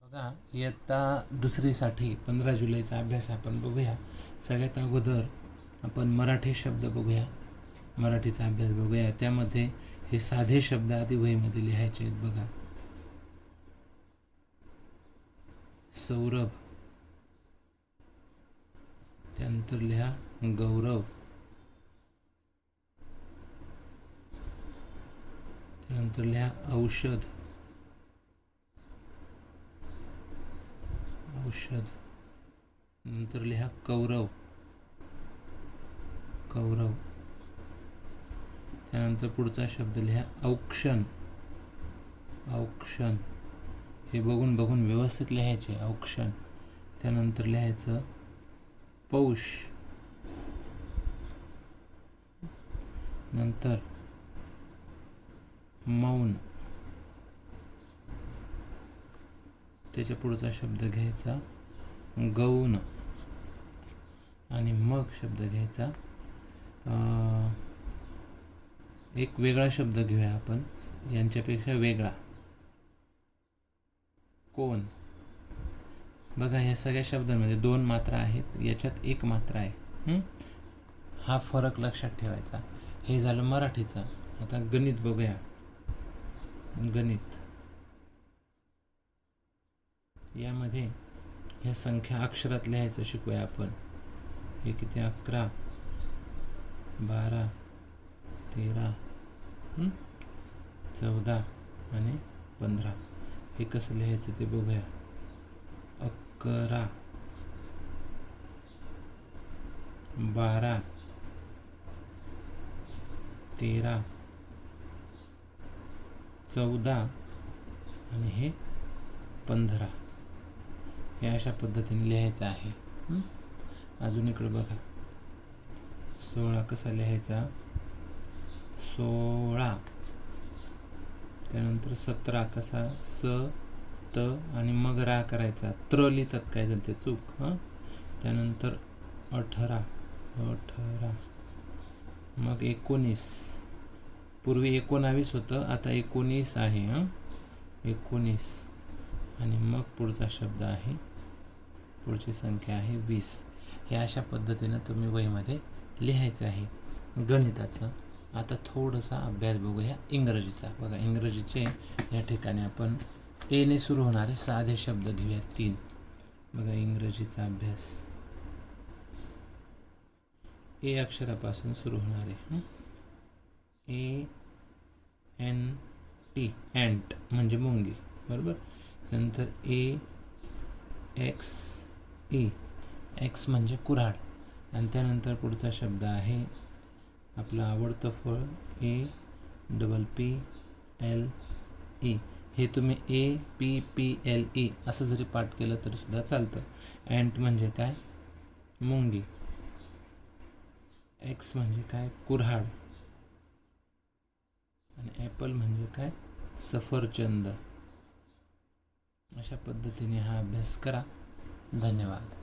बघा, इयत्ता दुसरीसाठी 15 जुलैचा अभ्यास आपण बघूया. सगळ्यात अगोदर आपण मराठी शब्द बघूया, मराठीचा अभ्यास बघूया. त्यामध्ये हे साधे शब्द आधी वहीमध्ये लिहायचे आहेत. बघा, सौरभ, त्यानंतर लिहा गौरव, त्यानंतर लिहा औषध, औषध, नंतर लिहा कौरव, कौरव, त्यानंतर पुढचा शब्द लिहा औक्षण, औक्षण. हे बघून बघून व्यवस्थित लिहायचे, औक्षण. त्यानंतर लिहायचं पौष, नंतर मौन, त्याच्या पुढचा शब्द घ्यायचा गौण, आणि मग शब्द घ्यायचा एक वेगळा शब्द घेऊया आपण, यांच्यापेक्षा वेगळा, कोण. बघा, या सगळ्या शब्दांमध्ये 2 मात्रा आहेत, याच्यात 1 मात्रा आहे. हा फरक लक्षात ठेवायचा. हे झालं मराठीचं. आता गणित बघूया. गणित, यामध्ये ह्या संख्या अक्षरात लिहायचं शिकूया आपण. हे किती? 11, 12, 13, 14 आणि 15. हे कसं लिहायचं ते बघूया. 11, 12, 13, 14 आणि हे 15. हे अशा पद्धतीने लिहायचं आहे. अजून इकडे बघा, 16 कसा लिहायचा? 16. त्यानंतर 17 कसा? स, त आणि मग रा करायचा. त्र लिहितात, काय झालं ते चूक. त्यानंतर 18, 18, मग 19. पूर्वी 19 होतं, आता 19 आहे. 19 आणि मग पुढचा शब्द आहे, पुढची संख्या आहे 20. हे अशा पद्धतीनं तुम्ही वहीमध्ये लिहायचं आहे गणिताचं. आता थोडासा अभ्यास बघूया इंग्रजीचा. बघा, इंग्रजीचे या ठिकाणी आपण एने सुरू होणारे साधे शब्द घेऊया 3. बघा, इंग्रजीचा अभ्यास ए अक्षरापासून सुरू होणारे. ए एन टी, अँट म्हणजे मुंगी, बरोबर. नंतर ए एक्स ई, एक्स म्हणजे कुऱ्हाड. आणि त्यानंतर पुढचा शब्द आहे आपलं आवडतं फळ, A double P L E. हे तुम्ही A P P L E असं जरी पाठ केलं तरी सुद्धा चालतं. अँट म्हणजे काय? मुंगी. एक्स म्हणजे काय? कुऱ्हाड. आणि ॲपल म्हणजे काय? सफरचंद. अशा पद्धतीने हा अभ्यास करा. धन्यवाद.